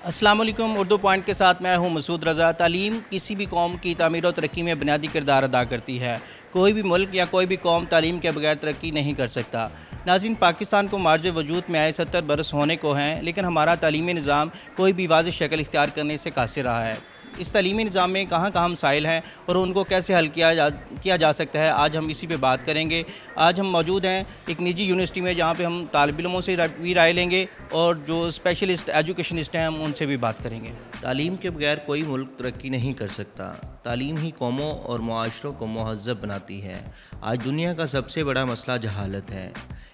السلام علیکم، اردو پوائنٹ کے ساتھ میں ہوں مسعود رضا۔ تعلیم کسی بھی قوم کی تعمیر و ترقی میں بنیادی کردار ادا کرتی ہے۔ کوئی بھی ملک یا کوئی بھی قوم تعلیم کے بغیر ترقی نہیں کر سکتا۔ ناظرین، پاکستان کو مارج وجود میں آئے 70 برس ہونے کو ہیں، لیکن ہمارا تعلیمی نظام کوئی بھی واضح شکل اختیار کرنے سے قاصر رہا ہے۔ اس تعلیمی نظام میں کہاں کہاں مسائل ہیں اور ان کو کیسے حل کیا جا سکتا ہے، آج ہم اسی پہ بات کریں گے۔ آج ہم موجود ہیں ایک نجی یونیورسٹی میں، جہاں پہ ہم طالب علموں سے بھی رائے لیں گے اور جو اسپیشلسٹ ایجوکیشنسٹ ہیں ہم ان سے بھی بات کریں گے۔ تعلیم کے بغیر کوئی ملک ترقی نہیں کر سکتا۔ تعلیم ہی قوموں اور معاشروں کو مہذب بناتی ہے۔ آج دنیا کا سب سے بڑا مسئلہ جہالت ہے۔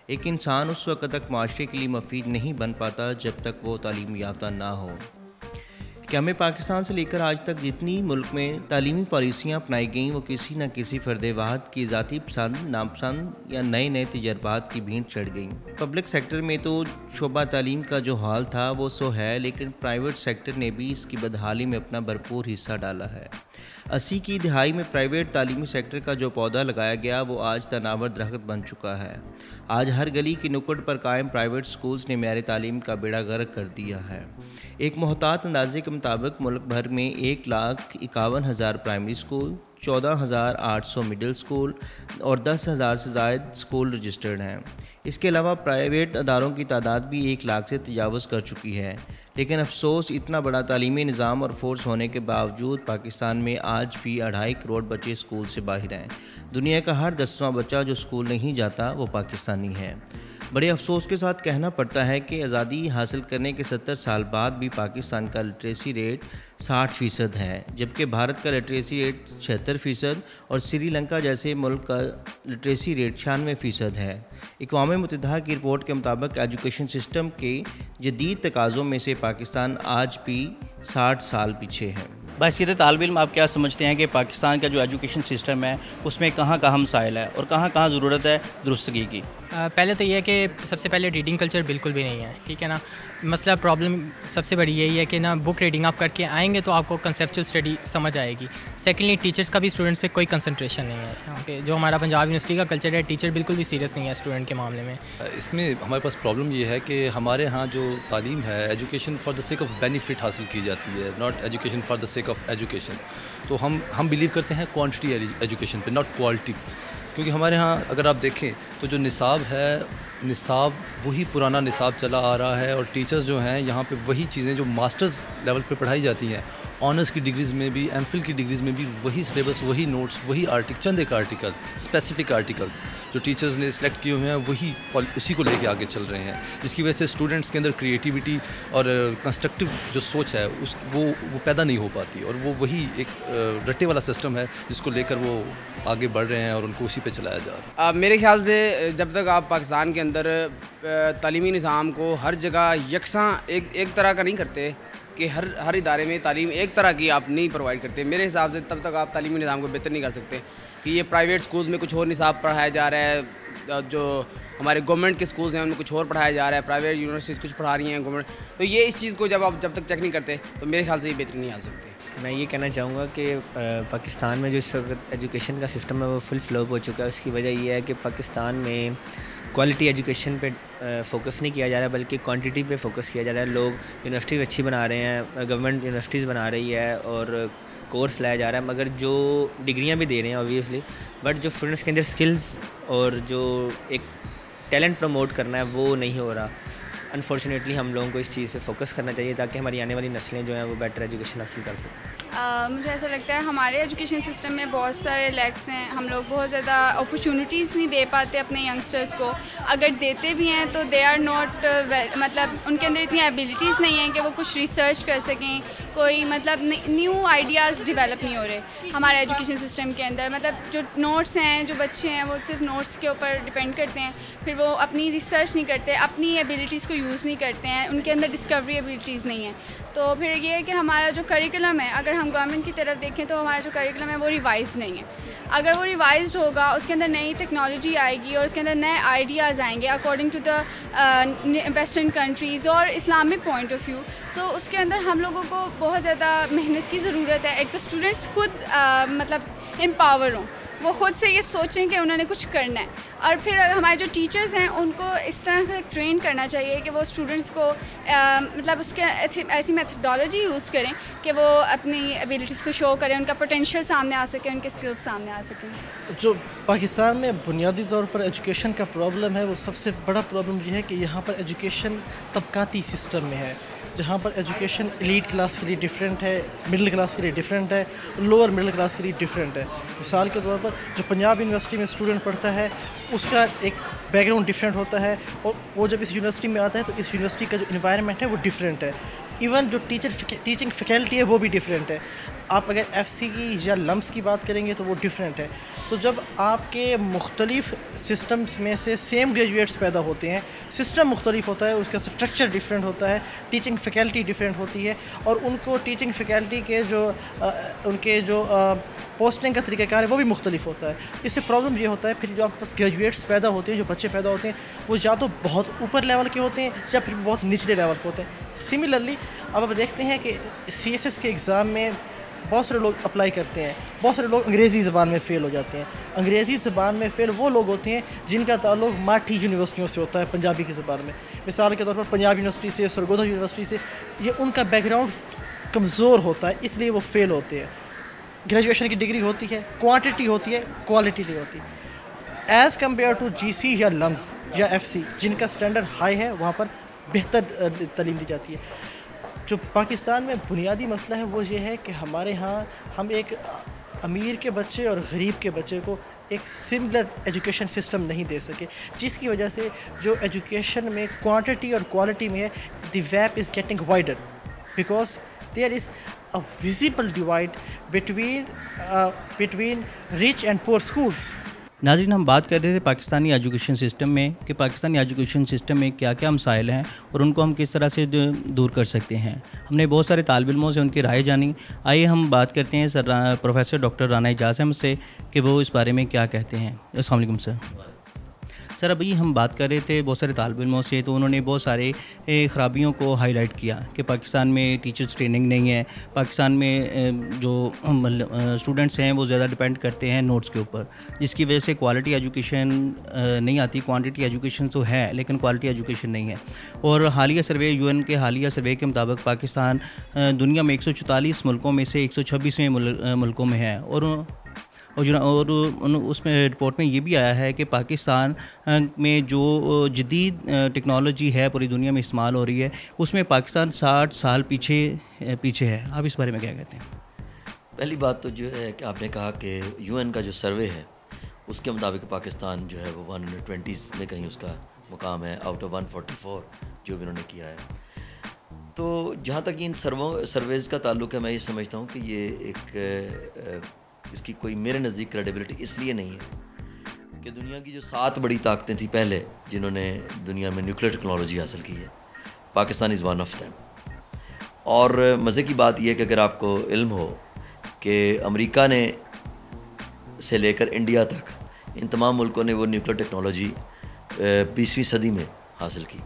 ایک انسان اس وقت تک معاشرے کے لیے مفید نہیں بن پاتا جب تک وہ تعلیم یافتہ نہ ہو۔ کیا میں پاکستان سے لے کر آج تک جتنی ملک میں تعلیمی پالیسیاں اپنائی گئیں وہ کسی نہ کسی فرد واحد کی ذاتی پسند، ناپسند یا نئے تجربات کی بھینٹ چڑھ گئیں۔ پبلک سیکٹر میں تو شعبہ تعلیم کا جو حال تھا وہ سو ہے، لیکن پرائیویٹ سیکٹر نے بھی اس کی بدحالی میں اپنا بھرپور حصہ ڈالا ہے۔ 80 کی دہائی میں پرائیویٹ تعلیمی سیکٹر کا جو پودا لگایا گیا وہ آج تناور درخت بن چکا ہے۔ آج ہر گلی کی نکڑ پر قائم پرائیویٹ سکولز نے معیار تعلیم کا بیڑا غرق کر دیا ہے۔ ایک محتاط اندازے کے مطابق ملک بھر میں 1,51,000 پرائمری سکول، 14,800 مڈل سکول اور 10,000 سے زائد سکول رجسٹرڈ ہیں۔ اس کے علاوہ پرائیویٹ اداروں کی تعداد بھی 1 لاکھ سے تجاوز کر چکی ہے۔ لیکن افسوس، اتنا بڑا تعلیمی نظام اور فورس ہونے کے باوجود پاکستان میں آج بھی 2.5 کروڑ بچے اسکول سے باہر ہیں۔ دنیا کا ہر 10واں بچہ جو اسکول نہیں جاتا وہ پاکستانی ہے۔ بڑے افسوس کے ساتھ کہنا پڑتا ہے کہ آزادی حاصل کرنے کے 70 سال بعد بھی پاکستان کا لٹریسی ریٹ 60% ہے، جبکہ بھارت کا لٹریسی ریٹ 76% اور سری لنکا جیسے ملک کا لٹریسی ریٹ 96% ہے۔ اقوام متحدہ کی رپورٹ کے مطابق ایجوکیشن سسٹم کے جدید تقاضوں میں سے پاکستان آج بھی 60 سال پیچھے ہے۔ بحیثیت طالب علم، آپ کیا سمجھتے ہیں کہ پاکستان کا جو ایجوکیشن سسٹم ہے اس میں کہاں کہاں مسائل ہے اور کہاں کہاں ضرورت ہے درستگی کی؟ پہلے تو یہ ہے کہ سب سے پہلے ریڈنگ کلچر بالکل بھی نہیں ہے، ٹھیک ہے نا۔ مسئلہ پرابلم سب سے بڑی یہی ہے کہ نا بک ریڈنگ آپ کر کے آئیں گے تو آپ کو کنسیپچل اسٹڈی سمجھ آئے گی۔ سیکنڈلی، ٹیچرس کا بھی اسٹوڈنٹس پہ کوئی کنسنٹریشن نہیں ہے، کہ جو ہمارا پنجاب یونیورسٹی کا کلچر ہے، ٹیچر بالکل بھی سیریس نہیں ہے اسٹوڈنٹ کے معاملے میں۔ اس میں ہمارے پاس پرابلم یہ ہے کہ ہمارے ہاں جو تعلیم ہے، education for the sake of benefit حاصل کی جاتی ہے، not education for the sake of education. تو ہم بلیو کرتے ہیں کوانٹٹی ایجوکیشن پہ، ناٹ کوالٹی، کیونکہ ہمارے ہاں اگر آپ دیکھیں تو جو نصاب ہے، نصاب وہی پرانا نصاب چلا آ رہا ہے، اور ٹیچرز جو ہیں یہاں پہ وہی چیزیں جو ماسٹرز لیول پہ پڑھائی جاتی ہیں، آنرس کی ڈگریز میں بھی، ایم فل کی ڈگریز میں بھی وہی سلیبس، وہی نوٹس، وہی چند ایک آرٹیکل، اسپیسیفک آرٹیکلس جو ٹیچرز نے سلیکٹ کیے ہوئے ہیں وہی اسی کو لے کے آگے چل رہے ہیں، جس کی وجہ سے اسٹوڈنٹس کے اندر کریٹیوٹی اور کنسٹرکٹیو جو سوچ ہے وہ پیدا نہیں ہو پاتی، اور وہ وہی ایک رٹے والا سسٹم ہے جس کو لے کر وہ آگے بڑھ رہے ہیں اور ان کو اسی پہ چلایا جا رہا ہے۔ میرے خیال سے جب تک آپ پاکستان کے اندر تعلیمی نظام کو ہر جگہ یکساں ایک طرح کا نہیں کرتے، کہ ہر ادارے میں تعلیم ایک طرح کی آپ نہیں پرووائڈ کرتے، میرے حساب سے تب تک آپ تعلیمی نظام کو بہتر نہیں کر سکتے۔ کہ یہ پرائیویٹ سکولز میں کچھ اور نصاب پڑھایا جا رہا ہے، جو ہمارے گورنمنٹ کے سکولز ہیں ان میں کچھ اور پڑھایا جا رہا ہے، پرائیویٹ یونیورسٹیز کچھ پڑھا رہی ہیں گورنمنٹ، تو یہ اس چیز کو جب تک چیک نہیں کرتے تو میرے خیال سے یہ بہتری نہیں آ سکتی۔ میں یہ کہنا چاہوں گا کہ پاکستان میں جو اس وقت ایجوکیشن کا سسٹم ہے وہ فل فلوپ ہو چکا ہے۔ اس کی وجہ یہ ہے کہ پاکستان میں کوالٹی ایجوکیشن پہ فوکس نہیں کیا جا رہا ہے، بلکہ کوانٹٹی پہ فوکس کیا جا رہا ہے۔ لوگ یونیورسٹیز اچھی بنا رہے ہیں، گورنمنٹ یونیورسٹیز بنا رہی ہے اور کورس لایا جا رہا ہے، مگر جو ڈگریاں بھی دے رہے ہیں اوبویسلی، بٹ جو اسٹوڈنٹس کے اندر سکلز اور جو ایک ٹیلنٹ پروموٹ کرنا ہے وہ نہیں ہو رہا۔ انفارچونیٹلی ہم لوگوں کو اس چیز پہ فوکس کرنا چاہیے تاکہ ہماری آنے والی نسلیں جو ہیں وہ بیٹر ایجوکیشن حاصل کر سکیں۔ مجھے ایسا لگتا ہے ہمارے ایجوکیشن سسٹم میں بہت سارے لیکس ہیں، ہم لوگ بہت زیادہ اپرچونیٹیز نہیں دے پاتے اپنے ینگسٹرز کو، اگر دیتے بھی ہیں تو دے آر ناٹ، مطلب ان کے اندر اتنی ایبیلٹیز نہیں ہیں کہ وہ کچھ ریسرچ کر سکیں، کوئی مطلب نیو آئیڈیاز ڈیولپ نہیں ہو رہے ہمارے ایجوکیشن سسٹم کے اندر۔ مطلب جو نوٹس ہیں، جو بچے ہیں وہ صرف نوٹس کے اوپر ڈپینڈ کرتے ہیں، پھر وہ اپنی ریسرچ نہیں کرتے، اپنی ایبیلٹیز کو یوز نہیں کرتے ہیں، ان کے اندر ڈسکوری ایبیلٹیز نہیں ہیں۔ تو پھر یہ ہے کہ ہمارا جو کریکولم ہے، اگر ہم گورنمنٹ کی طرف دیکھیں تو ہمارا جو کریکولم ہے وہ ریوائز نہیں ہے۔ اگر وہ ریوائزڈ ہوگا، اس کے اندر نئی ٹیکنالوجی آئے گی اور اس کے اندر نئے آئیڈیاز آئیں گے according to the western countries اور اسلامک پوائنٹ آف ویو، تو اس کے اندر ہم لوگوں کو بہت زیادہ محنت کی ضرورت ہے۔ ایک تو اسٹوڈنٹس خود مطلب امپاور ہوں، وہ خود سے یہ سوچیں کہ انہوں نے کچھ کرنا ہے۔ اور پھر ہمارے جو ٹیچرز ہیں ان کو اس طرح سے ٹرین کرنا چاہیے کہ وہ اسٹوڈنٹس کو مطلب اس کے ایسی میتھڈالوجی یوز کریں کہ وہ اپنی ایبیلٹیز کو شو کریں, ان کا پوٹینشیل سامنے آ سکے, ان کے اسکلز سامنے آ سکیں. جو پاکستان میں بنیادی طور پر ایجوکیشن کا پرابلم ہے, وہ سب سے بڑا پرابلم یہ ہے کہ یہاں پر ایجوکیشن طبقاتی سسٹم میں ہے, جہاں پر ایجوکیشن ایلیٹ کلاس کے لیے ڈفرینٹ ہے, مڈل کلاس کے لیے ڈفرینٹ ہے, لوور مڈل کلاس کے لیے ڈفرینٹ ہے. مثال کے طور پر جو پنجاب یونیورسٹی میں اسٹوڈنٹ پڑھتا ہے اس کا ایک بیک گراؤنڈ ڈفرینٹ ہوتا ہے, اور وہ جب اس یونیورسٹی میں آتا ہے تو اس یونیورسٹی کا جو انوائرمنٹ ہے وہ ڈفرینٹ ہے. ایون جو ٹیچنگ فیکلٹی ہے وہ بھی ڈفرینٹ ہے. آپ اگر ایف سی کی یا لمس کی بات کریں گے تو وہ ڈفرینٹ ہے. تو جب آپ کے مختلف سسٹمز میں سے سیم گریجویٹس پیدا ہوتے ہیں, سسٹم مختلف ہوتا ہے, اس کا اسٹرکچر ڈفرینٹ ہوتا ہے, ٹیچنگ فیکلٹی ڈفرینٹ ہوتی ہے, اور ان کو ٹیچنگ فیکلٹی کے ان کے جو پوسٹنگ کا طریقہ کار ہے وہ بھی مختلف ہوتا ہے. اس سے پرابلم یہ ہوتا ہے پھر جو آپ پاس گریجویٹس پیدا ہوتے ہیں, جو بچے پیدا ہوتے ہیں, وہ یا تو بہت اوپر لیول کے ہوتے ہیں یا پھر بہت نچلے لیول کے ہوتے ہیں. سملرلی اب آپ دیکھتے ہیں کہ سی ایس ایس کے ایگزام میں بہت سارے لوگ اپلائی کرتے ہیں, بہت سارے لوگ انگریزی زبان میں فیل ہو جاتے ہیں. انگریزی زبان میں فیل وہ لوگ ہوتے ہیں جن کا تعلق مراٹھی یونیورسٹیوں سے ہوتا ہے پنجابی کی زبان میں. مثال کے طور پر پنجاب یونیورسٹی سے, سرگودا یونیورسٹی سے, یہ ان کا بیک گراؤنڈ کمزور ہوتا ہے, اس لیے وہ فیل ہوتے ہیں. گریجویشن کی ڈگری ہوتی ہے, کوانٹٹی ہوتی ہے, کوالٹی نہیں ہوتی. ایز کمپیئر ٹو جی سی یا لمس یا ایف سی جن کا اسٹینڈرڈ ہائی ہے, وہاں پر بہتر تعلیم دی جاتی ہے. جو پاکستان میں بنیادی مسئلہ ہے وہ یہ ہے کہ ہمارے ہاں ہم ایک امیر کے بچے اور غریب کے بچے کو ایک سملر ایجوکیشن سسٹم نہیں دے سکے, جس کی وجہ سے جو ایجوکیشن میں کوانٹٹی اور کوالٹی میں ہے, the gap is getting wider because there is a visible divide between rich and poor schools. ناظرین, ہم بات کر رہے تھے پاکستانی ایجوکیشن سسٹم میں کہ پاکستانی ایجوکیشن سسٹم میں کیا کیا مسائل ہیں اور ان کو ہم کس طرح سے دور کر سکتے ہیں. ہم نے بہت سارے طالب علموں سے ان کی رائے جانی. آئیے ہم بات کرتے ہیں پروفیسر ڈاکٹر رانا اعجاز احمد سے کہ وہ اس بارے میں کیا کہتے ہیں. السلام علیکم سر. سر, ابھی ہم بات کر رہے تھے بہت سارے طالب علموں سے, تو انہوں نے بہت سارے خرابیوں کو ہائی لائٹ کیا کہ پاکستان میں ٹیچرز ٹریننگ نہیں ہے, پاکستان میں جو اسٹوڈنٹس ہیں وہ زیادہ ڈپینڈ کرتے ہیں نوٹس کے اوپر, جس کی وجہ سے کوالٹی ایجوکیشن نہیں آتی. کوانٹٹی ایجوکیشن تو ہے لیکن کوالٹی ایجوکیشن نہیں ہے. اور حالیہ سروے, یو این کے حالیہ سروے کے مطابق پاکستان دنیا میں 144 ملکوں میں سے 126ویں ملکوں میں ہے. اور اس میں رپورٹ میں یہ بھی آیا ہے کہ پاکستان میں جو جدید ٹیکنالوجی ہے پوری دنیا میں استعمال ہو رہی ہے, اس میں پاکستان 60 سال پیچھے ہے. آپ اس بارے میں کیا کہتے ہیں؟ پہلی بات تو جو ہے کہ آپ نے کہا کہ یو این کا جو سروے ہے اس کے مطابق پاکستان جو ہے وہ 120 میں کہیں اس کا مقام ہے آؤٹ آف 144 جو بھی انہوں نے کیا ہے. تو جہاں تک ان سرویز کا تعلق ہے, میں یہ سمجھتا ہوں کہ یہ ایک اس کی کوئی میرے نزدیک کریڈیبلٹی اس لیے نہیں ہے کہ دنیا کی جو 7 بڑی طاقتیں تھیں پہلے جنہوں نے دنیا میں نیوکلیر ٹیکنالوجی حاصل کی ہے, Pakistan is one of them. اور مزے کی بات یہ ہے کہ اگر آپ کو علم ہو کہ امریکہ نے سے لے کر انڈیا تک ان تمام ملکوں نے وہ نیوکلیر ٹیکنالوجی 20ویں صدی میں حاصل کی,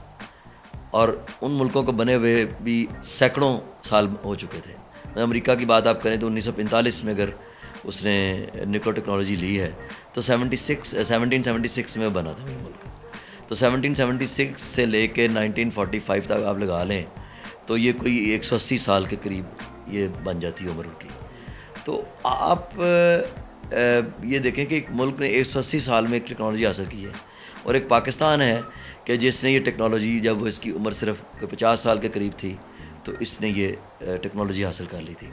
اور ان ملکوں کو بنے ہوئے بھی سینکڑوں سال ہو چکے تھے. امریکہ کی بات آپ کریں تو 1945 میں اگر اس نے نیوکلیر ٹیکنالوجی لی ہے تو 1776 میں بنا تھا وہ ملک. تو 1776 سے لے کے 1945 تک آپ لگا لیں تو یہ کوئی 180 سال کے قریب یہ بن جاتی ہے عمر کی. تو آپ یہ دیکھیں کہ ایک ملک نے 180 سال میں ایک ٹیکنالوجی حاصل کی ہے, اور ایک پاکستان ہے کہ جس نے یہ ٹیکنالوجی, جب وہ اس کی عمر صرف 50 سال کے قریب تھی تو اس نے یہ ٹیکنالوجی حاصل کر لی تھی.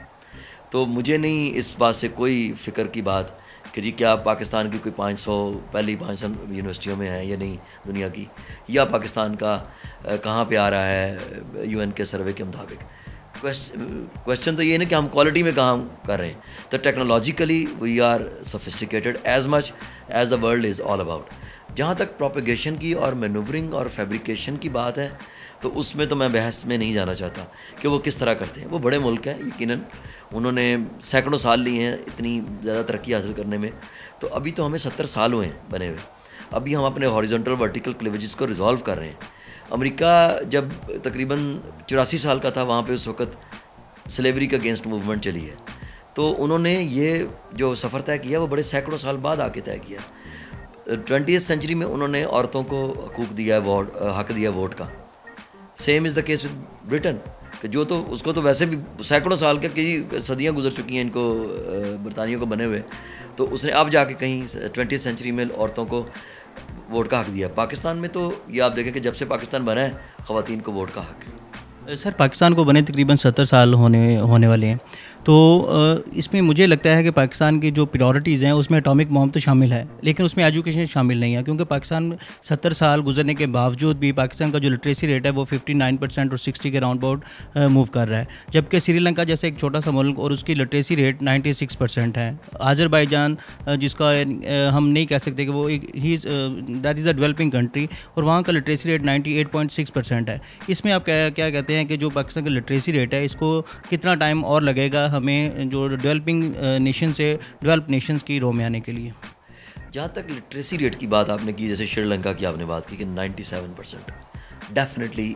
تو مجھے نہیں اس بات سے کوئی فکر کی بات کہ جی کیا پاکستان کی کوئی 500 یونیورسٹیوں میں ہیں یا نہیں دنیا کی, یا پاکستان کا کہاں پہ آ رہا ہے یو این کے سروے کے مطابق. کوشچن تو یہ ہے کہ ہم کوالٹی میں کہاں کر رہے ہیں. تو technologically we are sophisticated as much as the world is all about. جہاں تک پروپیگیشن کی اور مینوورنگ اور فیبریکیشن کی بات ہے تو اس میں تو میں بحث میں نہیں جانا چاہتا کہ وہ کس طرح کرتے ہیں. وہ بڑے ملک ہیں, یقیناً انہوں نے سینکڑوں سال لیے ہیں اتنی زیادہ ترقی حاصل کرنے میں. تو ابھی تو ہمیں 70 سال ہوئے ہیں بنے ہوئے, ابھی ہم اپنے ہاریزونٹل ورٹیکل کلیویجز کو ریزالو کر رہے ہیں. امریکہ جب تقریباً 84 سال کا تھا, وہاں پہ اس وقت سلیوری کا اگینسٹ موومنٹ چلی ہے, تو انہوں نے یہ جو سفر طے کیا وہ بڑے سینکڑوں سال بعد آ کے طے کیا. 20th سینچری میں انہوں نے عورتوں کو حقوق دیا ہے، حق دیا ووٹ کا. Same as the case with Britain کہ جو تو اس کو تو ویسے بھی سینکڑوں سال کے کئی صدیاں گزر چکی ہیں ان کو برطانیہ کو بنے ہوئے، تو اس نے اب جا کے کہیں 20th سینچری میں عورتوں کو ووٹ کا حق دیا. پاکستان میں تو یہ آپ دیکھیں کہ جب سے پاکستان بنا ہے خواتین کو ووٹ کا حق ہے. سر پاکستان کو بنے تقریباً 70 سال ہونے والے ہیں، تو اس میں مجھے لگتا ہے کہ پاکستان کی جو پریورٹیز ہیں اس میں اٹامک بام تو شامل ہے، لیکن اس میں ایجوکیشن شامل نہیں ہے، کیونکہ پاکستان 70 سال گزرنے کے باوجود بھی پاکستان کا جو لٹریسی ریٹ ہے وہ 59% اور 60 کے راؤنڈ اباؤٹ موو کر رہا ہے، جبکہ سری لنکا جیسے ایک چھوٹا سا ملک اور اس کی لٹریسی ریٹ 96% ہے. آذربائیجان جس کا ہم نہیں کہہ سکتے کہ وہ that is a developing country, اور وہاں کا لٹریسی ریٹ 98.6% ہے. اس میں آپ کیا کہتے ہیں کہ جو پاکستان کا لٹریسی ریٹ ہے اس کو کتنا ٹائم اور لگے گا ہمیں جو ڈیولپنگ نیشن سے ڈیولپ نیشنز کی رو میں آنے کے لیے؟ جہاں تک لٹریسی ریٹ کی بات آپ نے کی، جیسے شری لنکا کی آپ نے بات کی کہ 97%، ڈیفینیٹلی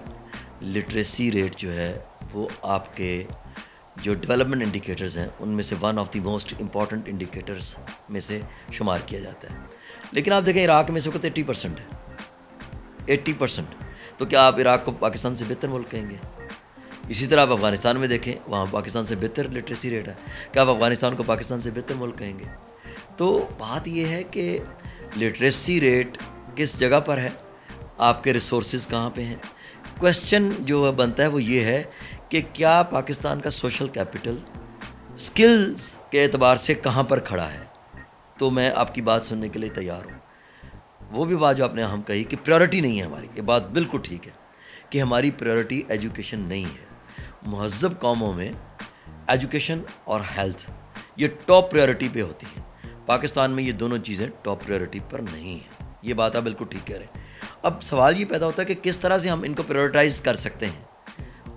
لٹریسی ریٹ جو ہے وہ آپ کے جو ڈیولپمنٹ انڈیکیٹرز ہیں ان میں سے one of the most important indicators میں سے شمار کیا جاتا ہے. لیکن آپ دیکھیں عراق میں اس وقت 80% ہے، 80%. تو کیا آپ عراق کو پاکستان سے بہتر ملک کہیں گے؟ اسی طرح آپ افغانستان میں دیکھیں، وہاں پاکستان سے بہتر لٹریسی ریٹ ہے، کیا آپ افغانستان کو پاکستان سے بہتر ملک کہیں گے؟ تو بات یہ ہے کہ لٹریسی ریٹ کس جگہ پر ہے، آپ کے ریسورسز کہاں پہ ہیں. کویسچن جو بنتا ہے وہ یہ ہے کہ کیا پاکستان کا سوشل کیپٹل سکلز کے اعتبار سے کہاں پر کھڑا ہے. تو میں آپ کی بات سننے کے لیے تیار ہوں. وہ بھی بات جو آپ نے ہم کہی کہ پریورٹی نہیں ہے ہماری، یہ بات بالکل ٹھیک ہے کہ ہماری پریورٹی ایجوکیشن نہیں ہے. مہذب قوموں میں ایجوکیشن اور ہیلتھ یہ ٹاپ پریورٹی پہ ہوتی ہے. پاکستان میں یہ دونوں چیزیں ٹاپ پریورٹی پر نہیں ہیں. یہ بات آپ بالکل ٹھیک کہہ رہے ہیں. اب سوال یہ پیدا ہوتا ہے کہ کس طرح سے ہم ان کو پریورٹائز کر سکتے ہیں.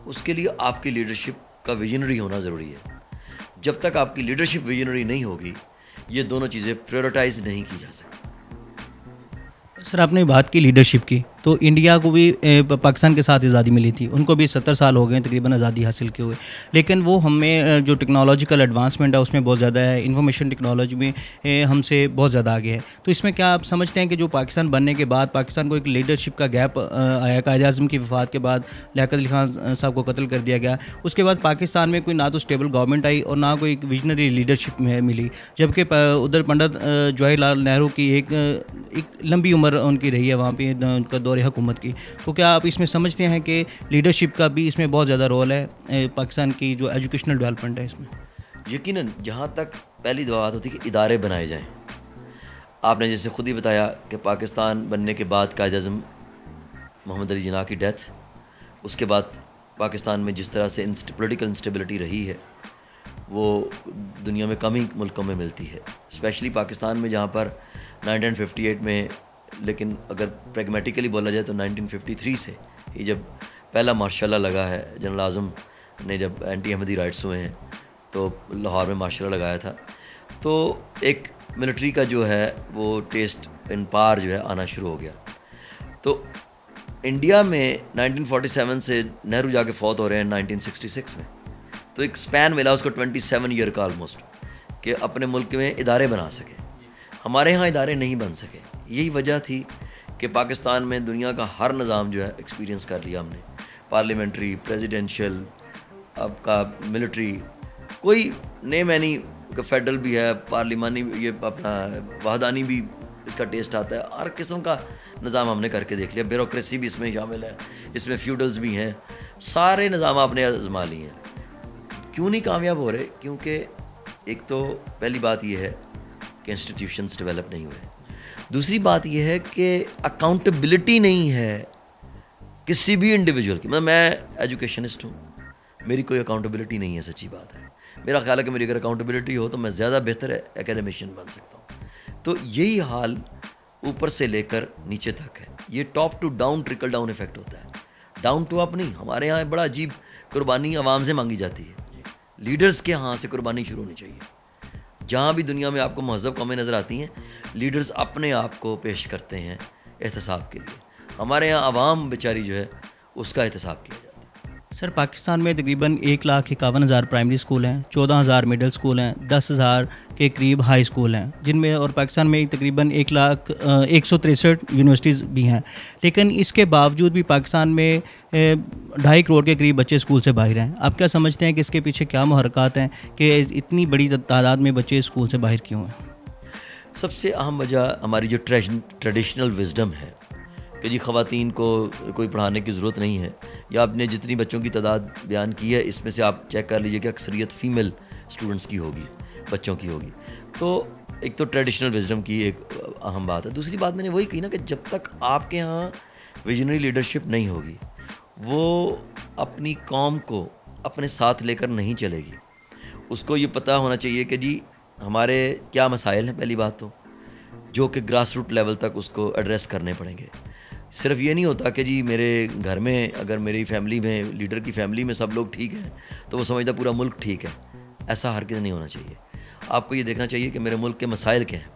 اس کے لیے آپ کی لیڈرشپ کا ویژنری ہونا ضروری ہے. جب تک آپ کی لیڈرشپ ویژنری نہیں ہوگی یہ دونوں چیزیں پریورٹائز نہیں کی جا سکتی. سر آپ نے بات کی لیڈرشپ کی، تو انڈیا کو بھی پاکستان کے ساتھ آزادی ملی تھی، ان کو بھی 70 سال ہو گئے تقریباً آزادی حاصل کیے ہوئے، لیکن وہ ہمیں جو ٹیکنالوجیکل ایڈوانسمنٹ ہے اس میں بہت زیادہ ہے، انفارمیشن ٹیکنالوجی میں ہم سے بہت زیادہ آگے ہے. تو اس میں کیا آپ سمجھتے ہیں کہ جو پاکستان بننے کے بعد پاکستان کو ایک لیڈرشپ کا گیپ آیا، قائد اعظم کی وفات کے بعد لیاقت علی خان صاحب کو قتل کر دیا گیا، اس کے بعد پاکستان میں کوئی نہ تو اسٹیبل گورنمنٹ آئی اور نہ کوئی ایک ویژنری لیڈرشپ ملی، جبکہ ادھر پنڈت جواہر لال نہرو کی ایک لمبی عمر ان کی رہی ہے وہاں پہ ان کا دور حکومت کی. تو کیا آپ اس میں سمجھتے ہیں کہ لیڈرشپ کا بھی اس میں بہت زیادہ رول ہے پاکستان کی جو ایجوکیشنل ڈیولپمنٹ ہے اس میں؟ یقیناً جہاں تک پہلی بات ہوتی ہے کہ ادارے بنائے جائیں. آپ نے جیسے خود ہی بتایا کہ پاکستان بننے کے بعد قائد اعظم محمد علی جناح کی ڈیتھ، اس کے بعد پاکستان میں جس طرح سے پولیٹیکل انسٹیبلٹی رہی ہے وہ دنیا میں کم ہی ملکوں میں ملتی ہے، اسپیشلی پاکستان میں جہاں پر 1958 میں، لیکن اگر پریگمیٹیکلی بولا جائے تو 1953 سے یہ جب پہلا مارشاء اللہ لگا ہے، جنرل اعظم نے جب اینٹی احمدی رائٹس ہوئے ہیں تو لاہور میں مارشاء اللہ لگایا تھا، تو ایک ملٹری کا جو ہے وہ ٹیسٹ ان پار جو ہے آنا شروع ہو گیا. تو انڈیا میں 1947 سے نہرو جا کے فوت ہو رہے ہیں 1966 میں، تو ایک سپین ملا اس کو 27 ایئر کا آلموسٹ کہ اپنے ملک میں ادارے بنا سکے. ہمارے ہاں ادارے نہیں بن سکے. یہی وجہ تھی کہ پاکستان میں دنیا کا ہر نظام جو ہے ایکسپیرینس کر لیا ہم نے، پارلیمنٹری، پریزیڈینشیل، اب کا ملٹری، کوئی نیم ہے نہیں کہ فیڈرل بھی ہے، پارلیمانی، یہ اپنا وحدانی بھی اس کا ٹیسٹ آتا ہے. ہر قسم کا نظام ہم نے کر کے دیکھ لیا. بیوروکریسی بھی اس میں شامل ہے، اس میں فیوڈلز بھی ہیں، سارے نظام آپ نے آزما لیے ہیں. کیوں نہیں کامیاب ہو رہے؟ کیونکہ ایک تو پہلی بات یہ ہے کہ انسٹیٹیوشنز ڈیولپ نہیں ہوئے. دوسری بات یہ ہے کہ اکاؤنٹیبلٹی نہیں ہے کسی بھی انڈیویجول کی. مطلب میں ایجوکیشنسٹ ہوں، میری کوئی اکاؤنٹیبلٹی نہیں ہے. سچی بات ہے، میرا خیال ہے کہ میری اگر اکاؤنٹیبلٹی ہو تو میں زیادہ بہتر اکیڈمیشین بن سکتا ہوں. تو یہی حال اوپر سے لے کر نیچے تک ہے. یہ top to down trickle down effect ہوتا ہے، ڈاؤن ٹو اپ نہیں. ہمارے یہاں بڑا عجیب قربانی عوام سے مانگی جاتی ہے، لیڈرز کے ہاں سے قربانی شروع ہونی چاہیے. جہاں بھی دنیا میں آپ کو مہذب قومیں نظر آتی ہیں، لیڈرز اپنے آپ کو پیش کرتے ہیں احتساب کے لیے. ہمارے یہاں عوام بیچاری جو ہے اس کا احتساب کیا جاتا ہے. سر پاکستان میں تقریباً 1,51,000 پرائمری اسکول ہیں، 14,000 مڈل اسکول ہیں، 10,000 کے قریب ہائی اسکول ہیں، جن میں اور پاکستان میں تقریباً 1,163 یونیورسٹیز بھی ہیں. لیکن اس کے باوجود بھی پاکستان میں 2.5 کروڑ کے قریب بچے اسکول سے باہر ہیں. آپ کیا سمجھتے ہیں کہ اس کے پیچھے کیا محرکات ہیں کہ اتنی بڑی تعداد میں بچے اسکول سے باہر کیوں ہیں؟ سب سے اہم وجہ ہماری جو ٹریڈیشنل وزڈم ہے کہ جی خواتین کو کوئی پڑھانے کی ضرورت نہیں ہے، یا آپ نے جتنی بچوں کی تعداد بیان کی ہے اس میں سے آپ چیک کر لیجئے کہ اکثریت فیمیل اسٹوڈنٹس کی ہوگی، بچوں کی ہوگی. تو ایک تو ٹریڈیشنل وزڈم کی ایک اہم بات ہے. دوسری بات میں نے وہی کہی نا کہ جب تک آپ کے ہاں ویژنری لیڈرشپ نہیں ہوگی، وہ اپنی قوم کو اپنے ساتھ لے کر نہیں چلے گی. اس کو یہ پتہ ہونا چاہیے کہ جی ہمارے کیا مسائل ہیں، پہلی بات تو جو کہ گراس روٹ لیول تک اس کو ایڈریس کرنے پڑیں گے. صرف یہ نہیں ہوتا کہ جی میرے گھر میں اگر میری فیملی میں لیڈر کی فیملی میں سب لوگ ٹھیک ہیں تو وہ سمجھتا پورا ملک ٹھیک ہے. ایسا ہرگز نہیں ہونا چاہیے. آپ کو یہ دیکھنا چاہیے کہ میرے ملک کے مسائل کیا ہیں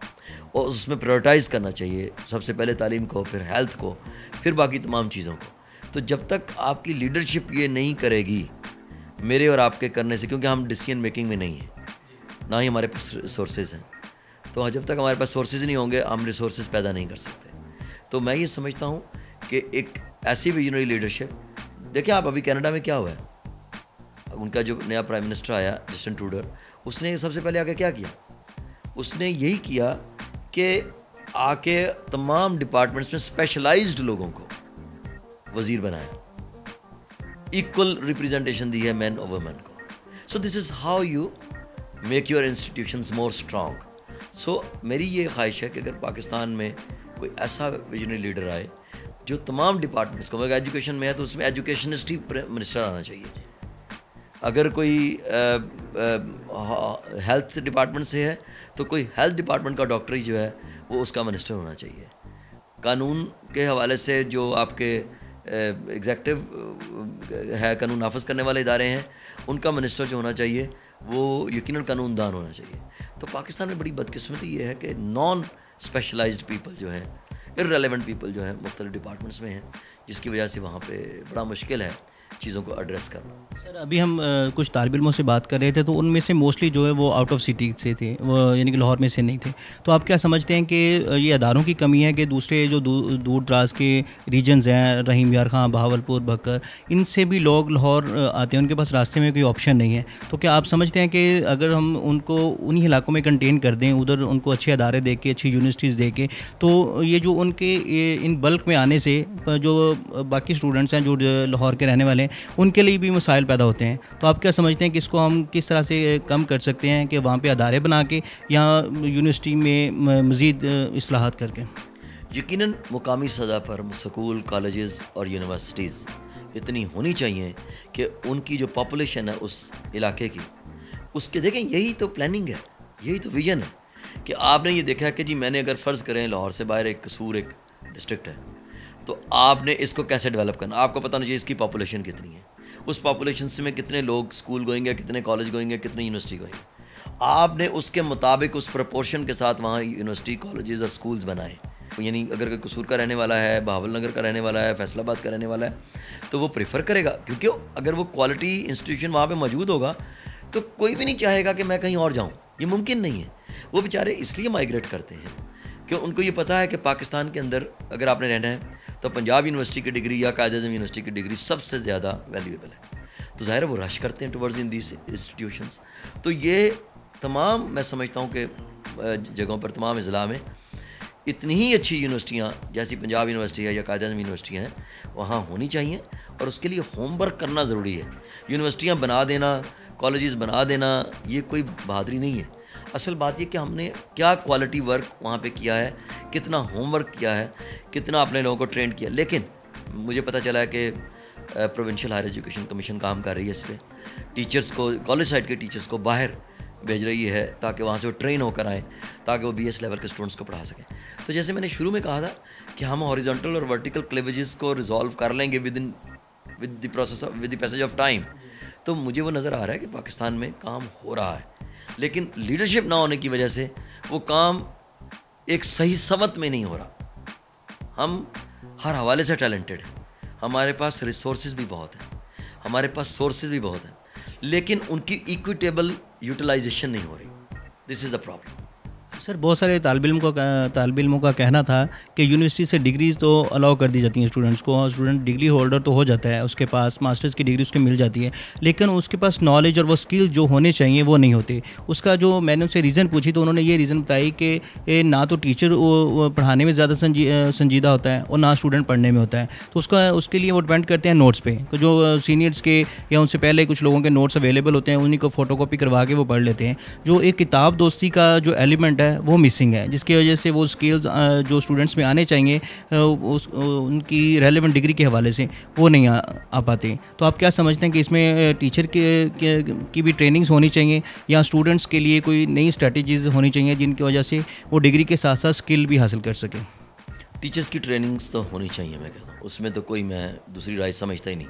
اور اس میں پرائورٹائز کرنا چاہیے. سب سے پہلے تعلیم کو، پھر ہیلتھ کو، پھر باقی تمام چیزوں کو. تو جب تک آپ کی لیڈرشپ یہ نہیں کرے گی میرے اور آپ کے کرنے سے، کیونکہ ہم ڈیسیژن میکنگ میں نہیں ہیں، نہ ہی ہمارے پاس ریسورسز ہیں، تو جب تک ہمارے پاس سورسز نہیں ہوں گے ہم ریسورسز پیدا نہیں کر سکتے. تو میں یہ سمجھتا ہوں کہ ایک ایسی ویژنری لیڈرشپ، دیکھیں آپ ابھی کینیڈا میں کیا ہوا ہے، ان کا جو نیا پرائم منسٹر آیا جسٹن ٹروڈو، اس نے سب سے پہلے آ کے کیا کیا، اس نے یہی کیا کہ آ کے تمام ڈپارٹمنٹس میں اسپیشلائزڈ لوگوں کو وزیر بنایا، ایکول ریپریزنٹیشن دی ہے مین اور وومن کو. So this is how you make your institutions more strong. سو میری یہ خواہش ہے کہ اگر پاکستان میں کوئی ایسا ویژنری لیڈر آئے جو تمام ڈپارٹمنٹس کو، اگر ایجوکیشن میں ہے تو اس میں ایجوکیشنسٹ ہی منسٹر آنا چاہیے. اگر کوئی ہیلتھ ڈپارٹمنٹ سے ہے تو کوئی ہیلتھ ڈپارٹمنٹ کا ڈاکٹر ہی جو ہے وہ اس کا منسٹر ہونا چاہیے. قانون کے حوالے سے جو آپ کے ایگزیکٹو ہے، قانون نافذ کرنے والے ادارے ہیں، ان کا منسٹر جو ہونا چاہیے وہ یقیناً قانون دان ہونا چاہیے. تو پاکستان میں بڑی بدقسمتی یہ ہے کہ نان اسپیشلائزڈ پیپل جو ہیں، ارریلیونٹ پیپل جو ہیں مختلف ڈپارٹمنٹس میں ہیں، جس کی وجہ سے وہاں پہ بڑا مشکل ہے چیزوں کو ایڈریس کرنا. سر ابھی ہم کچھ طالب علموں سے بات کر رہے تھے تو ان میں سے موسٹلی جو ہے وہ آؤٹ آف سٹی سے تھے، وہ یعنی کہ لاہور میں سے نہیں تھے. تو آپ کیا سمجھتے ہیں کہ یہ اداروں کی کمی ہے کہ دوسرے جو دور دراز کے ریجنز ہیں، رحیم یار خان، بہاولپور، بکر، ان سے بھی لوگ لاہور آتے ہیں، ان کے پاس راستے میں کوئی آپشن نہیں ہے. تو کیا آپ سمجھتے ہیں کہ اگر ہم ان کو انہی علاقوں میں کنٹین کر دیں، ادھر ان کو اچھے ادارے دے کے، اچھی یونیورسٹیز دے کے، تو یہ جو ان کے ان بلک میں آنے سے جو باقی اسٹوڈنٹس ہیں جو لاہور کے رہنے والے ہیں ان کے لیے بھی مسائل پیدا ہوتے ہیں. تو آپ کیا سمجھتے ہیں کہ اس کو ہم کس طرح سے کم کر سکتے ہیں کہ وہاں پہ ادارے بنا کے یا یونیورسٹی میں مزید اصلاحات کر کے؟ یقیناً مقامی سطح پر اسکول، کالجز اور یونیورسٹیز اتنی ہونی چاہیے کہ ان کی جو پاپولیشن ہے اس علاقے کی، اس کے دیکھیں یہی تو پلاننگ ہے، یہی تو ویژن ہے کہ آپ نے یہ دیکھا کہ جی میں نے اگر فرض کریں لاہور سے باہر ایک قصور ایک ڈسٹرکٹ ہے تو آپ نے اس کو کیسے ڈیولپ کرنا. آپ کو پتہ نہیں چاہیے اس کی پاپولیشن کتنی ہے، اس پاپولیشن سے میں کتنے لوگ اسکول گوئیں گے، کتنے کالج گوئیں گے، کتنے یونیورسٹی گوئیں گے. آپ نے اس کے مطابق اس پرپورشن کے ساتھ وہاں یونیورسٹی، کالجز اور اسکولز بنائے. یعنی اگر کوئی قصور کا رہنے والا ہے، بہاول نگر کا رہنے والا ہے، فیصل آباد کا رہنے والا ہے تو وہ پریفر کرے گا، کیونکہ اگر وہ کوالٹی انسٹیٹیوشن وہاں پہ موجود ہوگا تو کوئی بھی نہیں چاہے گا کہ میں کہیں اور جاؤں. یہ ممکن نہیں ہے. وہ بیچارے اس لیے مائیگریٹ کرتے ہیں کہ ان کو یہ پتہ ہے کہ پاکستان کے اندر اگر آپ نے رہنا ہے تو پنجاب یونیورسٹی کی ڈگری یا قائد اعظم یونیورسٹی کی ڈگری سب سے زیادہ ویلیویبل ہے. تو ظاہر ہے وہ رش کرتے ہیں ٹورڈز ان دیز انسٹیٹیوشنس. تو یہ تمام میں سمجھتا ہوں کہ جگہوں پر تمام اضلاع میں اتنی ہی اچھی یونیورسٹیاں جیسی پنجاب یونیورسٹی ہے یا قائد اعظم یونیورسٹیاں ہیں وہاں ہونی چاہیے، اور اس کے لیے ہوم ورک کرنا ضروری ہے. یونیورسٹیاں بنا دینا، کالجز بنا دینا یہ کوئی بہادری نہیں ہے. اصل بات یہ کہ ہم نے کیا کوالٹی ورک وہاں پہ کیا ہے، کتنا ہوم ورک کیا ہے، کتنا اپنے لوگوں کو ٹرینڈ کیا. لیکن مجھے پتہ چلا ہے کہ پروونشل ہائر ایجوکیشن کمیشن کام کر رہی ہے اس پہ. ٹیچرز کو، کالج سائڈ کے ٹیچرز کو باہر بھیج رہی ہے تاکہ وہاں سے وہ ٹرین ہو کر آئیں، تاکہ وہ BS لیول کے اسٹوڈنٹس کو پڑھا سکیں. تو جیسے میں نے شروع میں کہا تھا کہ ہم ہاریزونٹل اور ورٹیکل کلیویجز کو ریزالو کر لیں گے with the passage of time. تو مجھے وہ نظر آ رہا ہے کہ پاکستان میں کام ہو رہا ہے، لیکن لیڈرشپ نہ ہونے کی وجہ سے وہ کام ایک صحیح سمت میں نہیں ہو رہا. ہم ہر حوالے سے ٹیلنٹڈ ہیں، ہمارے پاس ریسورسز بھی بہت ہیں، ہمارے پاس سورسز بھی بہت ہیں, لیکن ان کی ایکویٹیبل یوٹیلائزیشن نہیں ہو رہی. دس از دا پرابلم. سر بہت سارے طالب علموں کا کہنا تھا کہ یونیورسٹی سے ڈگریز تو الاؤ کر دی جاتی ہیں اسٹوڈنٹس کو, اور اسٹوڈنٹ ڈگری ہولڈر تو ہو جاتا ہے, اس کے پاس ماسٹرز کی ڈگری اس کو مل جاتی ہے, لیکن اس کے پاس نالج اور وہ اسکل جو ہونے چاہیے وہ نہیں ہوتے. اس کا جو میں نے ان سے ریزن پوچھی تو انہوں نے یہ ریزن بتائی کہ نہ تو ٹیچر پڑھانے میں زیادہ سنجیدہ ہوتا ہے اور نہ اسٹوڈنٹ پڑھنے میں ہوتا ہے. تو اس کے لیے وہ ڈپینڈ کرتے ہیں نوٹس پہ, جو سینئرس کے یا ان سے پہلے کچھ لوگوں کے نوٹس اویلیبل ہوتے ہیں, انہیں کو فوٹو کاپی کروا کے وہ پڑھ لیتے ہیں. جو ایک کتاب دوستی کا جو ایلیمنٹ ہے وہ مسنگ ہے, جس کی وجہ سے وہ اسکلز جو اسٹوڈنٹس میں آنے چاہیے ان کی ریلیونٹ ڈگری کے حوالے سے وہ نہیں آ پاتے. تو آپ کیا سمجھتے ہیں کہ اس میں ٹیچر کی بھی ٹریننگز ہونی چاہیے یا اسٹوڈنٹس کے لیے کوئی نئی اسٹریٹجیز ہونی چاہیے جن کی وجہ سے وہ ڈگری کے ساتھ ساتھ اسکل بھی حاصل کر سکیں؟ ٹیچرس کی ٹریننگز تو ہونی چاہیے, میں کہتا ہوں اس میں تو کوئی میں دوسری رائے سمجھتا ہی نہیں.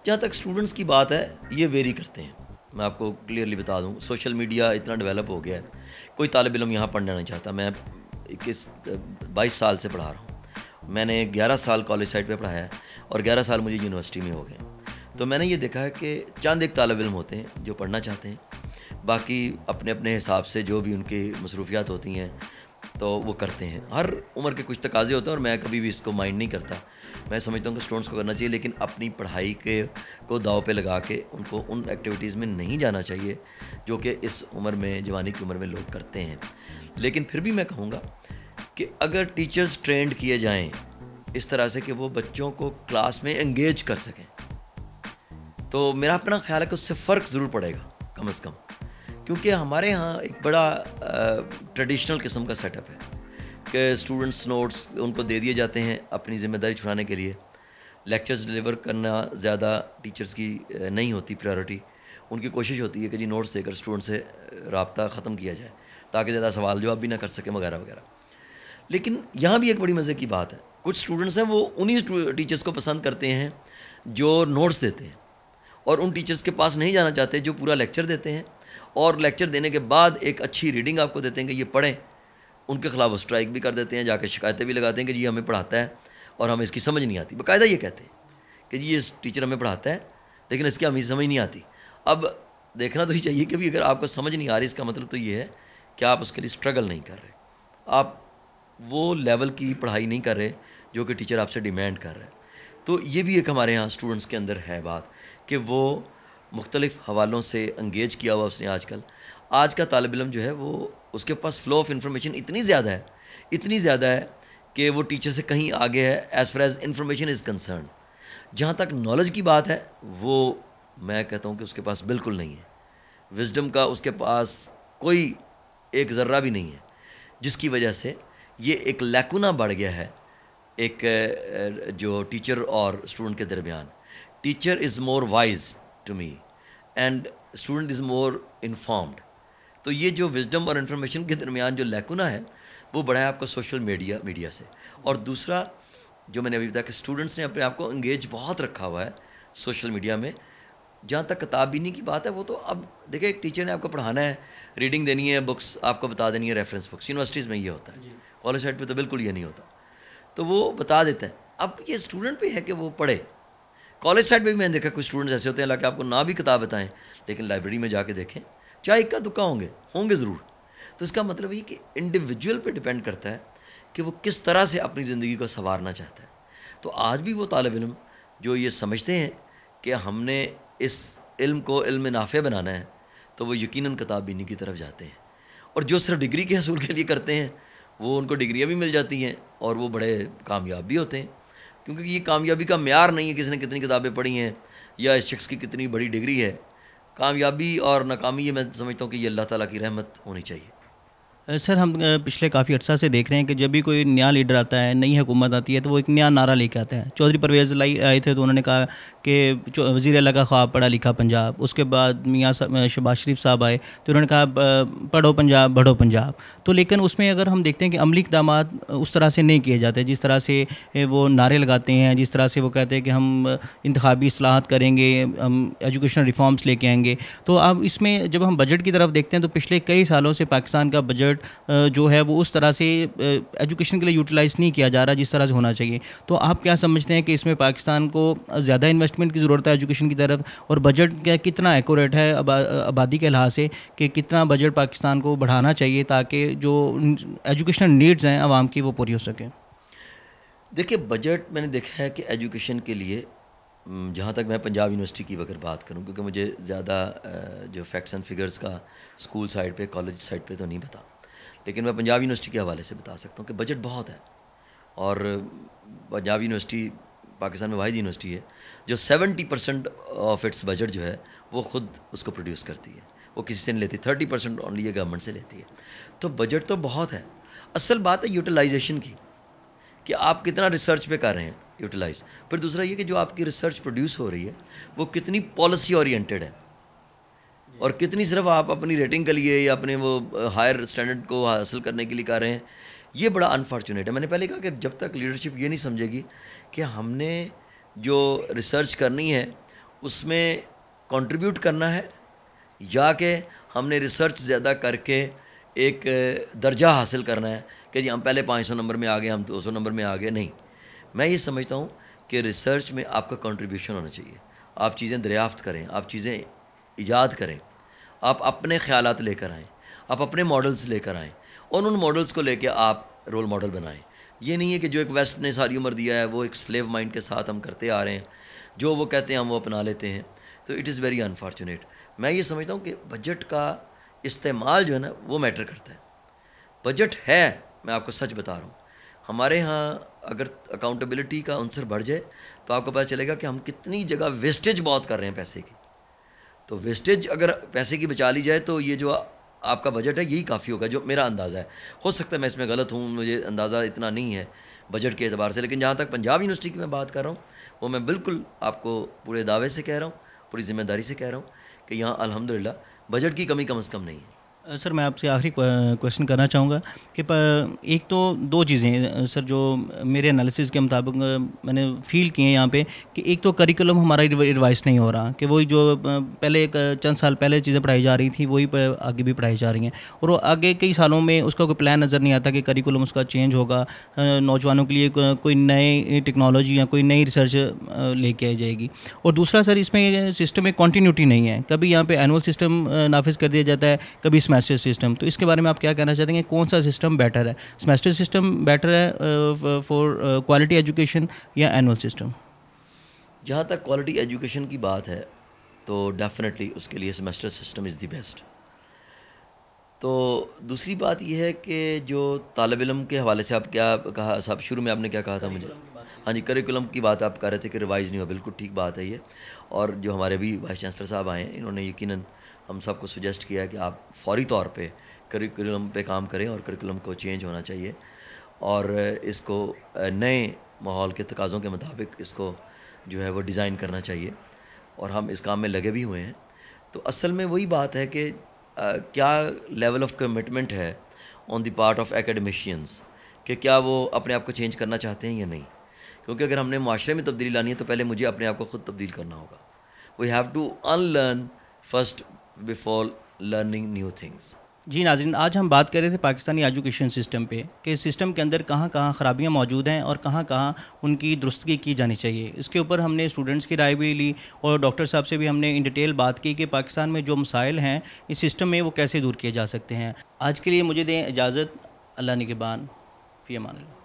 جہاں تک اسٹوڈنٹس کی بات ہے یہ ویری کرتے ہیں. میں آپ کو کلیئرلی بتا دوں, سوشل میڈیا اتنا ڈیولپ ہو گیا ہے, کوئی طالب علم یہاں پڑھنا نہیں چاہتا. میں 22 سال سے پڑھا رہا ہوں, میں نے 11 سال کالج سائٹ پہ پڑھایا ہے اور 11 سال مجھے یونیورسٹی میں ہو گئے. تو میں نے یہ دیکھا ہے کہ چند ایک طالب علم ہوتے ہیں جو پڑھنا چاہتے ہیں, باقی اپنے اپنے حساب سے جو بھی ان کی مصروفیات ہوتی ہیں تو وہ کرتے ہیں. ہر عمر کے کچھ تقاضے ہوتے ہیں اور میں کبھی بھی اس کو مائنڈ نہیں کرتا. میں سمجھتا ہوں کہ اسٹوڈنٹس کو کرنا چاہیے, لیکن اپنی پڑھائی کو داؤ پہ لگا کے ان کو ان ایکٹیویٹیز میں نہیں جانا چاہیے جو کہ اس عمر میں, جوانی کی عمر میں لوگ کرتے ہیں. لیکن پھر بھی میں کہوں گا کہ اگر ٹیچرز ٹرینڈ کیے جائیں اس طرح سے کہ وہ بچوں کو کلاس میں انگیج کر سکیں, تو میرا اپنا خیال ہے کہ اس سے فرق ضرور پڑے گا کم از کم. کیونکہ ہمارے ہاں ایک بڑا ٹریڈیشنل قسم کا سیٹ اپ ہے کہ اسٹوڈنٹس نوٹس ان کو دے دیے جاتے ہیں اپنی ذمہ داری چھڑانے کے لیے. لیکچرز ڈلیور کرنا زیادہ ٹیچرز کی نہیں ہوتی پریورٹی. ان کی کوشش ہوتی ہے کہ جی نوٹس دے کر اسٹوڈنٹ سے رابطہ ختم کیا جائے تاکہ زیادہ سوال جواب بھی نہ کر سکیں وغیرہ وغیرہ. لیکن یہاں بھی ایک بڑی مزے کی بات ہے, کچھ اسٹوڈنٹس ہیں وہ انہی ٹیچرز کو پسند کرتے ہیں جو نوٹس دیتے ہیں, اور ان ٹیچرز کے پاس نہیں جانا چاہتے جو پورا لیکچر دیتے ہیں, اور لیکچر دینے کے بعد ایک اچھی ریڈنگ آپ کو دیتے ہیں کہ یہ پڑھیں. ان کے خلاف وہ اسٹرائک بھی کر دیتے ہیں, جا کے شکایتیں بھی لگاتے ہیں کہ جی ہمیں پڑھاتا ہے اور ہمیں اس کی سمجھ نہیں آتی. باقاعدہ یہ کہتے ہیں کہ جی یہ ٹیچر ہمیں پڑھاتا ہے لیکن اس کی ہمیں سمجھ نہیں آتی. اب دیکھنا تو یہ چاہیے کہ بھی اگر آپ کو سمجھ نہیں آ رہی, اس کا مطلب تو یہ ہے کہ آپ اس کے لیے اسٹرگل نہیں کر رہے, آپ وہ لیول کی پڑھائی نہیں کر رہے جو کہ ٹیچر آپ سے ڈیمانڈ کر رہا ہے. تو یہ بھی ایک ہمارے ہاں اسٹوڈنٹس کے اندر ہے بات کہ وہ مختلف حوالوں سے انگیج کیا ہوا اس نے. آج کا طالب علم جو ہے وہ اس کے پاس فلو آف انفارمیشن اتنی زیادہ ہے کہ وہ ٹیچر سے کہیں آگے ہے as far as information is concern. جہاں تک نالج کی بات ہے وہ میں کہتا ہوں کہ اس کے پاس بالکل نہیں ہے. وزڈم کا اس کے پاس کوئی ایک ذرہ بھی نہیں ہے, جس کی وجہ سے یہ ایک لیکونا بڑھ گیا ہے ایک جو ٹیچر اور اسٹوڈنٹ کے درمیان. Teacher is more wise to me and student is more informed. تو یہ جو وزڈم اور انفارمیشن کے درمیان جو لیکونا ہے وہ بڑا ہے آپ کا سوشل میڈیا سے. اور دوسرا جو میں نے ابھی بتایا کہ اسٹوڈنٹس نے اپنے آپ کو انگیج بہت رکھا ہوا ہے سوشل میڈیا میں. جہاں تک کتاب بینی کی بات ہے وہ تو اب دیکھیں ایک ٹیچر نے آپ کو پڑھانا ہے, ریڈنگ دینی ہے, بکس آپ کو بتا دینی ہے, ریفرنس بکس. یونیورسٹیز میں یہ ہوتا ہے, کالج سائٹ پہ تو بالکل یہ نہیں ہوتا. تو وہ بتا دیتا ہے. اب یہ اسٹوڈنٹ پہ ہے کہ وہ پڑھے. کالج سائٹ پہ بھی میں نے دیکھا کچھ اسٹوڈنٹس ایسے ہوتے ہیں حالانکہ آپ کو نہ بھی کتاب بتائیں لیکن لائبریری میں جا کے دیکھیں, چاہے اکا دکا ہوں گے ضرور. تو اس کا مطلب یہ کہ انڈیویجول پہ ڈپینڈ کرتا ہے کہ وہ کس طرح سے اپنی زندگی کو سنوارنا چاہتا ہے. تو آج بھی وہ طالب علم جو یہ سمجھتے ہیں کہ ہم نے اس علم کو علم نافع بنانا ہے تو وہ یقیناً کتاب بینی کی طرف جاتے ہیں. اور جو صرف ڈگری کے حصول کے لیے کرتے ہیں وہ ان کو ڈگریاں بھی مل جاتی ہیں اور وہ بڑے کامیاب بھی ہوتے ہیں. کیونکہ یہ کامیابی کا معیار نہیں ہے کسی نے کتنی کتابیں پڑھی ہیں یا اس شخص کی کتنی بڑی ڈگری ہے. کامیابی اور ناکامی یہ میں سمجھتا ہوں کہ یہ اللہ تعالیٰ کی رحمت ہونی چاہیے. سر ہم پچھلے کافی عرصہ سے دیکھ رہے ہیں کہ جب بھی کوئی نیا لیڈر آتا ہے, نئی حکومت آتی ہے تو وہ ایک نیا نعرہ لے کے آتا ہے. چودھری پرویز آئے تھے تو انہوں نے کہا کہ وزیر اعلیٰ کا خواب پڑھا لکھا پنجاب. اس کے بعد میاں شہباز شریف صاحب آئے تو انہوں نے کہا پڑھو پنجاب بڑھو پنجاب. تو لیکن اس میں اگر ہم دیکھتے ہیں کہ عملی اقدامات اس طرح سے نہیں کیے جاتے جس طرح سے وہ نعرے لگاتے ہیں, جس طرح سے وہ کہتے ہیں کہ ہم انتخابی اصلاحات کریں گے, ہم ایجوکیشن ریفارمس لے کے آئیں گے. تو اب اس میں جب ہم بجٹ کی طرف دیکھتے ہیں تو پچھلے کئی سالوں سے پاکستان کا بجٹ جو ہے وہ اس طرح سے ایجوکیشن کے لیے یوٹیلائز نہیں کیا جا رہا جس طرح سے ہونا چاہیے. تو آپ کیا سمجھتے ہیں کہ اس میں پاکستان کو زیادہ انویسٹ انویسٹمنٹ کی ضرورت ہے ایجوکیشن کی طرف, اور بجٹ کا کتنا ایکوریٹ ہے آبادی کے لحاظ سے کہ کتنا بجٹ پاکستان کو بڑھانا چاہیے تاکہ جو ایجوکیشنل نیڈز ہیں عوام کی وہ پوری ہو سکیں؟ دیکھیے بجٹ میں نے دیکھا ہے کہ ایجوکیشن کے لیے, جہاں تک میں پنجاب یونیورسٹی کی اگر بات کروں, کیونکہ مجھے زیادہ جو فیکٹس اینڈ فگرز کا اسکول سائڈ پہ کالج سائڈ پہ تو نہیں پتا, لیکن میں پنجاب یونیورسٹی کے حوالے سے بتا سکتا ہوں کہ بجٹ بہت ہے. اور پنجاب یونیورسٹی پاکستان میں واحد یونیورسٹی ہے جو 70% آف اٹس بجٹ جو ہے وہ خود اس کو پروڈیوس کرتی ہے, وہ کسی سے نہیں لیتی. 30% اونلی یہ گورنمنٹ سے لیتی ہے. تو بجٹ تو بہت ہے. اصل بات ہے یوٹیلائزیشن کی, کہ آپ کتنا ریسرچ پہ کر رہے ہیں یوٹیلائز. پھر دوسرا یہ کہ جو آپ کی ریسرچ پروڈیوس ہو رہی ہے وہ کتنی پالیسی اورینٹیڈ ہے, اور کتنی صرف آپ اپنی ریٹنگ کے لیے یا اپنے وہ ہائر اسٹینڈرڈ کو حاصل کرنے کے لیے کر رہے ہیں. یہ بڑا انفارچونیٹ ہے. میں نے پہلے کہا کہ جب تک لیڈرشپ یہ نہیں سمجھے گی کہ ہم نے جو ریسرچ کرنی ہے اس میں کنٹریبیوٹ کرنا ہے, یا کہ ہم نے ریسرچ زیادہ کر کے ایک درجہ حاصل کرنا ہے کہ جی ہم پہلے 500 نمبر میں آ گئے, ہم 200 نمبر میں آ گئے. نہیں, میں یہ سمجھتا ہوں کہ ریسرچ میں آپ کا کنٹریبیوشن ہونا چاہیے. آپ چیزیں دریافت کریں, آپ چیزیں ایجاد کریں, آپ اپنے خیالات لے کر آئیں, آپ اپنے ماڈلز لے کر آئیں, اور ان ماڈلز کو لے کے آپ رول ماڈل بنائیں. یہ نہیں ہے کہ جو ایک ویسٹ نے ساری عمر دیا ہے وہ ایک سلیو مائنڈ کے ساتھ ہم کرتے آ رہے ہیں, جو وہ کہتے ہیں ہم وہ اپنا لیتے ہیں. تو اٹ از ویری انفارچونیٹ. میں یہ سمجھتا ہوں کہ بجٹ کا استعمال جو ہے نا وہ میٹر کرتا ہے. بجٹ ہے, میں آپ کو سچ بتا رہا ہوں, ہمارے ہاں اگر اکاؤنٹیبلٹی کا عنصر بڑھ جائے تو آپ کو پتہ چلے گا کہ ہم کتنی جگہ ویسٹیج بہت کر رہے ہیں پیسے کی. تو ویسٹیج اگر پیسے کی بچا لی جائے تو یہ جو آپ کا بجٹ ہے یہی کافی ہوگا, جو میرا اندازہ ہے. ہو سکتا ہے میں اس میں غلط ہوں, مجھے اندازہ اتنا نہیں ہے بجٹ کے اعتبار سے, لیکن جہاں تک پنجاب یونیورسٹی کی میں بات کر رہا ہوں وہ میں بالکل آپ کو پورے دعوے سے کہہ رہا ہوں, پوری ذمہ داری سے کہہ رہا ہوں کہ یہاں الحمدللہ بجٹ کی کمی کم از کم نہیں ہے. سر میں آپ سے آخری کویشچن کرنا چاہوں گا کہ ایک تو دو چیزیں سر جو میرے انالیسس کے مطابق میں نے فیل کی ہیں یہاں پہ, کہ ایک تو کریکولم ہمارا ریوائز نہیں ہو رہا, کہ وہی جو پہلے چند سال پہلے چیزیں پڑھائی جا رہی تھیں وہی آگے بھی پڑھائی جا رہی ہیں, اور وہ آگے کئی سالوں میں اس کا کوئی پلان نظر نہیں آتا کہ کریکولم اس کا چینج ہوگا, نوجوانوں کے لیے کوئی نئے ٹیکنالوجی یا کوئی نئی ریسرچ لے کے آ جائے گی. اور دوسرا سر اس میں سسٹم میں کنٹینیوٹی نہیں ہے, کبھی یہاں پہ اینول سسٹم نافذ کر دیا جاتا ہے, کبھی سیمسٹر سسٹم. تو اس کے بارے میں آپ کیا کہنا چاہتے ہیں کہ کون سا سسٹم بیٹر ہے, سیمسٹر سسٹم بیٹر ہے فار کوالٹی ایجوکیشن یا اینول سسٹم؟ جہاں تک کوالٹی ایجوکیشن کی بات ہے تو ڈیفینیٹلی اس کے لیے semester system is the best. تو دوسری بات یہ ہے کہ جو طالب علم کے حوالے سے آپ کیا کہا صاحب, شروع میں آپ نے کیا کہا تھا مجھے؟ ہاں جی, کریکولم کی بات آپ کہہ رہے تھے کہ ریوائز نہیں ہوا. بالکل ٹھیک بات ہے یہ, اور جو ہمارے بھی وائس چانسلر صاحب آئے ہیں انہوں نے یقیناً ہم سب کو سجیسٹ کیا ہے کہ آپ فوری طور پہ کریکولم پہ کام کریں, اور کریکولم کو چینج ہونا چاہیے, اور اس کو نئے ماحول کے تقاضوں کے مطابق اس کو جو ہے وہ ڈیزائن کرنا چاہیے, اور ہم اس کام میں لگے بھی ہوئے ہیں. تو اصل میں وہی بات ہے کہ کیا لیول آف کمٹمنٹ ہے آن دی پارٹ آف ایکیڈمیشینز, کہ کیا وہ اپنے آپ کو چینج کرنا چاہتے ہیں یا نہیں. کیونکہ اگر ہم نے معاشرے میں تبدیلی لانی ہے تو پہلے مجھے اپنے آپ کو خود تبدیل کرنا ہوگا. We have to unlearn first before learning new things. جی ناظرین, آج ہم بات کر رہے تھے پاکستانی ایجوکیشن سسٹم پہ, کہ سسٹم کے اندر کہاں کہاں خرابیاں موجود ہیں اور کہاں کہاں ان کی درستگی کی جانی چاہیے. اس کے اوپر ہم نے اسٹوڈنٹس کی رائے بھی لی, اور ڈاکٹر صاحب سے بھی ہم نے ان ڈیٹیل بات کی کہ پاکستان میں جو مسائل ہیں اس سسٹم میں وہ کیسے دور کیے جا سکتے ہیں. آج کے لیے مجھے دیں اجازت. اللہ نگہبان. فی امان اللہ.